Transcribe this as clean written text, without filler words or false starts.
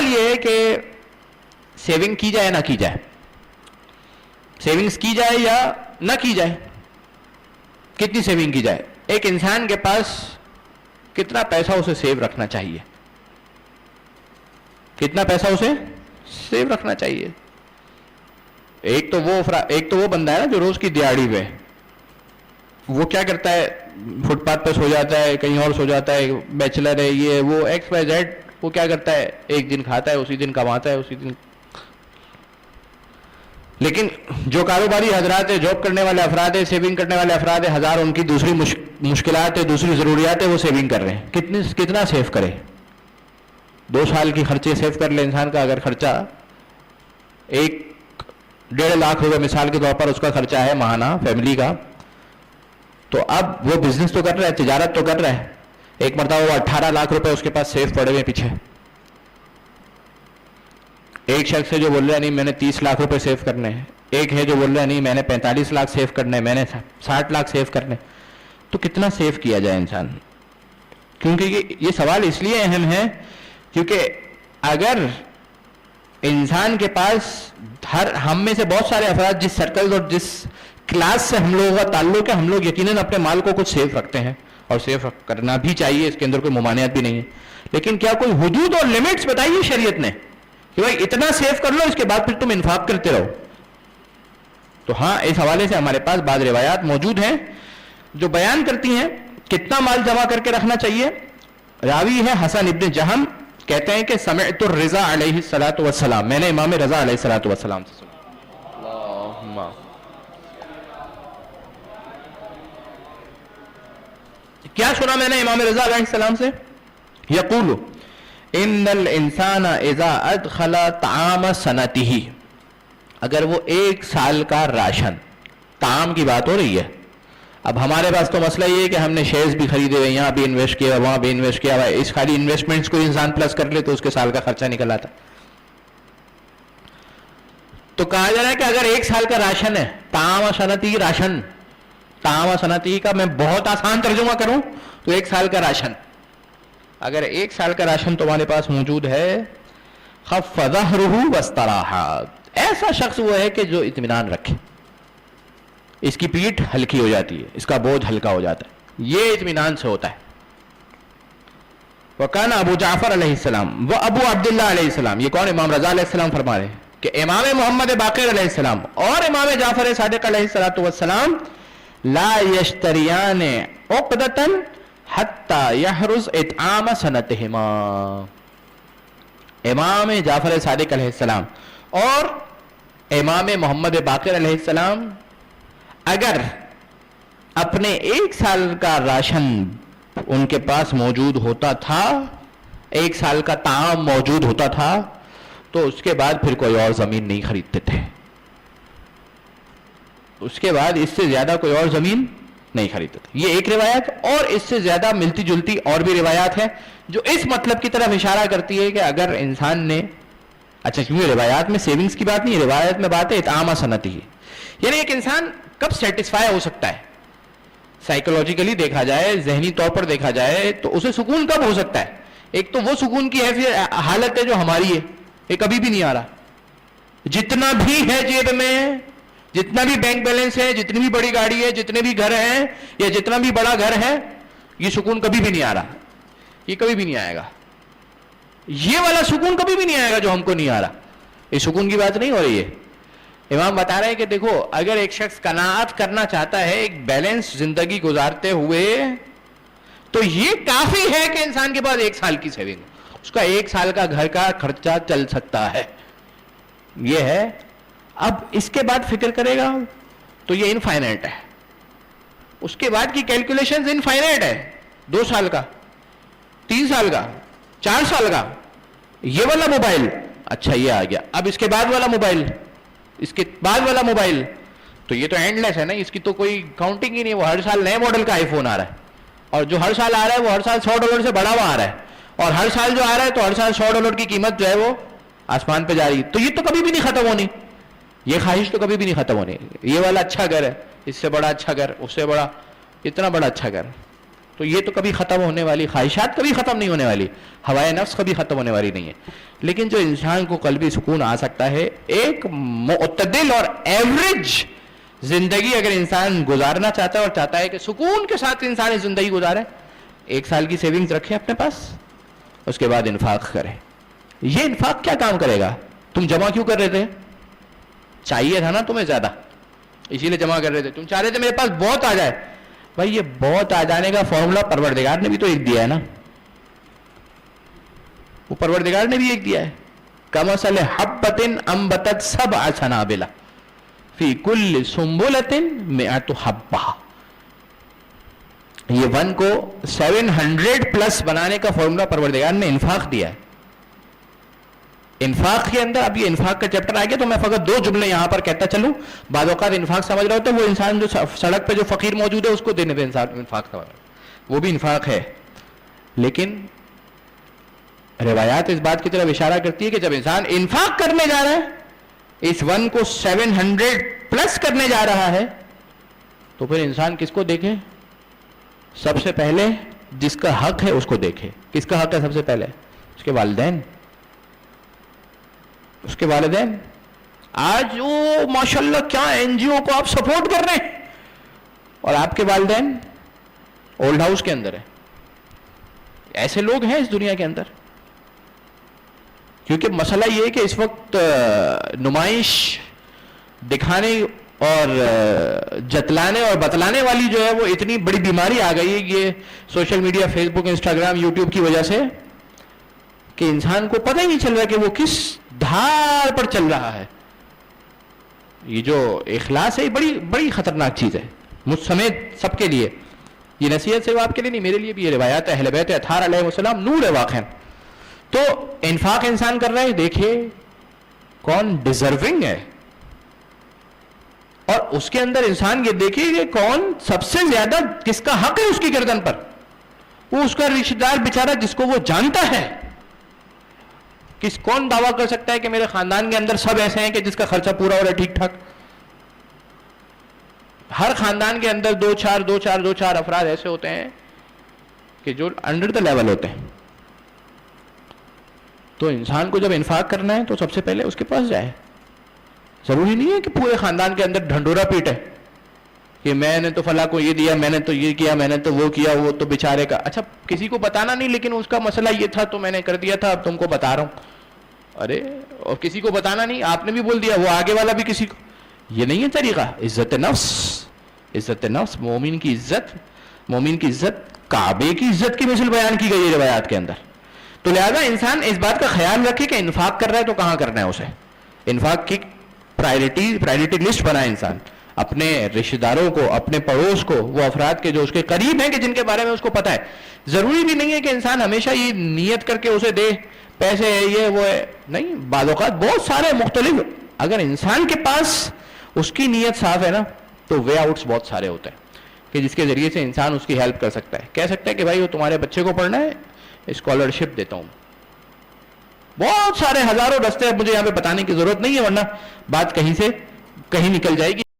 سوال یہ ہے کہ سیونگ کی جائے نہ کی جائے, سیونگز کی جائے یا نہ کی جائے, کتنی سیونگ کی جائے, ایک انسان کے پاس کتنا پیسہ اسے سیو رکھنا چاہیے, کتنا پیسہ اسے سیو رکھنا چاہیے. ایک تو وہ بندہ ہے نا جو روز کی دیہاڑی پہ, وہ کیا کرتا ہے, فٹ پاتھ پہ سو جاتا ہے, کہیں اور سو جاتا ہے, بیچلر ہے, یہ وہ ایکس وائی زیڈ, وہ کیا کرتا ہے, ایک دن کھاتا ہے, اسی دن کماتا ہے, اسی دن. لیکن جو کاروباری حضرات ہیں, جاب کرنے والے افراد ہیں, سیونگ کرنے والے افراد ہیں, ہزار ان کی دوسری مشکلات ہیں, دوسری ضروریات ہیں, وہ سیونگ کر رہے ہیں. کتنا سیو کرے, 2 سال کی خرچے سیو کر لے انسان کا. اگر خرچہ 1.5 لاکھ روپے مثال کے طور پر اس کا خرچہ ہے ماہانہ فیملی کا, تو اب وہ بزنس تو کر رہا ہے, تجارت تو کر رہا ہے, ایک مرتبہ وہ 18 لاکھ روپے اس کے پاس سیو پڑے ہوئے پیچھے. ایک شخص ہے جو بول رہا ہے نہیں میں نے 30 لاکھ روپے سیو کرنے ہیں, ایک ہے جو بول رہا ہے نہیں میں نے 45 لاکھ سیو کرنے ہیں, میں نے 60 لاکھ سیو کرنے. تو کتنا سیو کیا جائے انسان؟ کیونکہ یہ سوال اس لیے اہم ہے کیونکہ اگر انسان کے پاس ہم میں سے بہت سارے افراد جس سرکل اور جس کلاس سے ہم لوگوں کا تعلق ہے, ہم لوگ یقیناً اپنے مال کو کچھ سیو رکھتے ہیں اور سیو کرنا بھی چاہیے, اس کے اندر کوئی ممانعت بھی نہیں ہے. لیکن کیا کوئی حدود اور لمٹس بتائیے شریعت نے کہ بھائی اتنا سیو کر لو, اس کے بعد پھر تم انفاق کرتے رہو؟ تو ہاں, اس حوالے سے ہمارے پاس بعض روایات موجود ہیں جو بیان کرتی ہیں کتنا مال جمع کر کے رکھنا چاہیے. راوی ہے حسن ابن جہم, کہتے ہیں کہ سمعت الرضا علیہ الصلوۃ والسلام, میں نے امام رضا علیہ الصلوۃ والسلام سے سنا. اللہم کیا سنا میں نے امام رضا علیہ السلام سے؟ یقول ان الانسان اذا ادخل طعام سنته, اگر وہ 1 سال کا راشن, طعام کی بات ہو رہی ہے. اب ہمارے پاس تو مسئلہ یہ ہے کہ ہم نے شیئرز بھی خریدے ہوئے, یہاں بھی انویسٹ کیا, وہاں بھی انویسٹ کیا, اس خالی انویسٹمنٹس کو انسان پلس کر لے تو اس کے سال کا خرچہ نکل آتا. تو کہا جا رہا ہے کہ اگر 1 سال کا راشن ہے, طعام سنتی, راشن, طعام سنتی کا میں بہت آسان ترجمہ کروں تو 1 سال کا راشن, اگر 1 سال کا راشن تمہارے پاس موجود ہے, خف ظہرہ واستراح, ایسا شخص وہ ہے کہ جو اطمینان رکھے, اس کی پیٹھ ہلکی ہو جاتی ہے, اس کا بوجھ ہلکا ہو جاتا ہے, یہ اطمینان سے ہوتا ہے. وکان ابو جعفر علیہ السلام و ابو عبداللہ علیہ السلام, یہ کون؟ امام رضا علیہ السلام فرما رہے ہیں کہ امام محمد باقر علیہ السلام اور امام جعفر صادق علیہ السلام لا یشتریان عقدۃ حتی یحرز اطعام سنتہما. امام جعفر صادق علیہ السلام اور امام محمد باقر علیہ السلام اگر اپنے 1 سال کا راشن ان کے پاس موجود ہوتا تھا, 1 سال کا طعام موجود ہوتا تھا, تو اس کے بعد پھر کوئی اور زمین نہیں خریدتے تھے, اس کے بعد اس سے زیادہ کوئی اور زمین نہیں خریدتے تھے. یہ ایک روایت, اور اس سے زیادہ ملتی جلتی اور بھی روایات ہیں جو اس مطلب کی طرف اشارہ کرتی ہے کہ اگر انسان نے, اچھا کیونکہ روایات میں سیونگز کی بات نہیں ہے, روایت میں بات ہے اطعام سنتی, یعنی ایک انسان کب سیٹسفائی ہو سکتا ہے, سائیکولوجیکلی دیکھا جائے, ذہنی طور پر دیکھا جائے تو اسے سکون کب ہو سکتا ہے؟ ایک تو وہ سکون کی حالت ہے جو ہماری ہے, یہ کبھی بھی نہیں آ رہا, جتنا بھی ہے جیب میں, جتنا بھی بینک بیلنس ہے, جتنی بھی بڑی گاڑی ہے, جتنے بھی گھر ہیں یا جتنا بھی بڑا گھر ہے, یہ سکون کبھی بھی نہیں آ رہا, یہ کبھی بھی نہیں آئے گا, یہ والا سکون کبھی بھی نہیں آئے گا جو ہم کو نہیں آ رہا. اس سکون کی بات نہیں ہو رہی ہے. امام بتا رہے ہیں کہ دیکھو اگر ایک شخص قناعت کرنا چاہتا ہے ایک بیلنس زندگی گزارتے ہوئے, تو یہ کافی ہے کہ انسان کے پاس 1 سال کی سیونگ, اس کا 1 سال کا گھر کا خرچہ چل سکتا ہے, یہ ہے. اب اس کے بعد فکر کرے گا تو یہ انفائنائٹ ہے, اس کے بعد کی کیلکولیشنز انفائنائٹ ہے, 2 سال کا, 3 سال کا, 4 سال کا, یہ والا موبائل, اچھا یہ آ گیا, اب اس کے بعد والا موبائل, اس کے بعد والا موبائل, تو یہ تو اینڈ لیس ہے نا, اس کی تو کوئی کاؤنٹنگ ہی نہیں. وہ ہر سال نئے ماڈل کا آئی فون آ رہا ہے, اور جو ہر سال آ رہا ہے وہ ہر سال $100 سے بڑا ہوا آ رہا ہے, اور ہر سال جو آ رہا ہے تو ہر سال $100 کی قیمت جو ہے وہ آسمان پہ جا رہی ہے. تو یہ تو کبھی بھی نہیں ختم ہونی, یہ خواہش تو کبھی بھی نہیں ختم ہونی. یہ والا اچھا گھر ہے, اس سے بڑا اچھا گھر, اس سے بڑا, اتنا بڑا اچھا گھر, تو یہ تو کبھی ختم ہونے والی خواہشات کبھی ختم نہیں ہونے والی, ہوائے نفس کبھی ختم ہونے والی نہیں ہے. لیکن جو انسان کو قلبی سکون آ سکتا ہے, ایک معتدل اور ایوریج زندگی اگر انسان گزارنا چاہتا ہے اور چاہتا ہے کہ سکون کے ساتھ انسان زندگی گزارے, 1 سال کی سیونگز رکھے اپنے پاس, اس کے بعد انفاق کرے. یہ انفاق کیا کام کرے گا؟ تم جمع کیوں کر رہے تھے؟ چاہیے تھا نا تمہیں زیادہ, اسی لیے جمع کر رہے تھے. تم چاہ رہے تھے میرے پاس بہت آ جائے. بھائی یہ بہت آ جانے کا فارمولا پروردگار نے بھی تو ایک دیا ہے نا, وہ پروردگار نے بھی ایک دیا ہے, کمثل حبۃ انبتت سبع سنابل فی کل سنبلۃ مئۃ حبۃ. یہ 1 کو 700 پلس بنانے کا فارمولا پروردگار نے انفاق دیا ہے. انفاق کے اندر, اب یہ انفاق کا چیپٹر آ گیا تو میں فقط 2 جملے یہاں پر کہتا چلوں. بعض اوقات انفاق سمجھ رہا ہوتا ہے وہ انسان جو سڑک پہ جو فقیر موجود ہے اس کو دینے پہ انسان انفاق سمجھ رہا ہے, وہ بھی انفاق ہے. لیکن روایات اس بات کی طرف اشارہ کرتی ہے کہ جب انسان انفاق کرنے جا رہا ہے, اس 1 کو 700 پلس کرنے جا رہا ہے, تو پھر انسان کس کو دیکھے؟ سب سے پہلے جس کا حق ہے اس کو دیکھے. کس کا حق ہے سب سے پہلے؟ اس کے والدین, اس کے والدین. آج وہ ماشاءاللہ کیا این جی او کو آپ سپورٹ کر رہے ہیں, اور آپ کے والدین اولڈ ہاؤس کے اندر ہیں. ایسے لوگ ہیں اس دنیا کے اندر. کیونکہ مسئلہ یہ ہے کہ اس وقت نمائش دکھانے اور جتلانے اور بتلانے والی جو ہے وہ اتنی بڑی بیماری آ گئی ہے یہ سوشل میڈیا, فیس بک, انسٹاگرام, یوٹیوب کی وجہ سے, کہ انسان کو پتہ ہی نہیں چل رہا کہ وہ کس دھار پر چل رہا ہے. یہ جو اخلاص ہے یہ بڑی بڑی خطرناک چیز ہے, مجھ سمیت سب کے لیے. یہ نصیحت صرف آپ کے لیے نہیں, میرے لیے بھی. یہ روایات اہل بیت اطہار علیہ السلام نور ہے واقعا. تو انفاق انسان کر رہا ہے, دیکھیے کون ڈیزرونگ ہے, اور اس کے اندر انسان یہ دیکھیے کہ کون سب سے زیادہ کس کا حق ہے اس کی گردن پر. وہ اس کا رشتہ دار بیچارہ جس کو وہ جانتا ہے. کون دعویٰ کر سکتا ہے کہ میرے خاندان کے اندر سب ایسے ہیں کہ جس کا خرچہ پورا ہو رہا ہے ٹھیک ٹھاک؟ ہر خاندان کے اندر 2-4 افراد ایسے ہوتے ہیں کہ جو انڈر دا لیول ہوتے ہیں. تو انسان کو جب انفاق کرنا ہے تو سب سے پہلے اس کے پاس جائے. ضروری نہیں ہے کہ پورے خاندان کے اندر ڈھنڈورا پیٹ ہے کہ میں نے تو فلاں کو یہ دیا, میں نے تو یہ کیا, میں نے تو وہ کیا, وہ تو بیچارے کا. اچھا کسی کو بتانا نہیں, لیکن اس کا مسئلہ یہ تھا تو میں نے کر دیا تھا, اب تم کو بتا رہا ہوں. ارے اور کسی کو بتانا نہیں, آپ نے بھی بول دیا, وہ آگے والا بھی کسی کو. یہ نہیں ہے طریقہ. عزت نفس, عزت نفس, مومن کی عزت, مومن کی عزت کعبے کی عزت کی مثل بیان کی گئی ہے روایات کے اندر. تو لہذا انسان اس بات کا خیال رکھے کہ انفاق کر رہا ہے تو کہاں کرنا ہے اسے. انفاق کی پرائرٹی لسٹ بنائے انسان, اپنے رشتہ داروں کو, اپنے پڑوس کو, وہ افراد کے جو اس کے قریب ہیں کہ جن کے بارے میں اس کو پتا ہے. ضروری بھی نہیں ہے کہ انسان ہمیشہ یہ نیت کر کے اسے دے پیسے ہے یہ وہ ہے, نہیں. بعض اوقات بہت سارے مختلف, اگر انسان کے پاس اس کی نیت صاف ہے نا تو وے آؤٹس بہت سارے ہوتے ہیں کہ جس کے ذریعے سے انسان اس کی ہیلپ کر سکتا ہے. کہہ سکتا ہے کہ بھائی وہ تمہارے بچے کو پڑھنا ہے, اسکالرشپ دیتا ہوں. بہت سارے ہزاروں رستے, مجھے یہاں پہ بتانے کی ضرورت نہیں ہے ورنہ بات کہیں سے کہیں نکل جائے گی.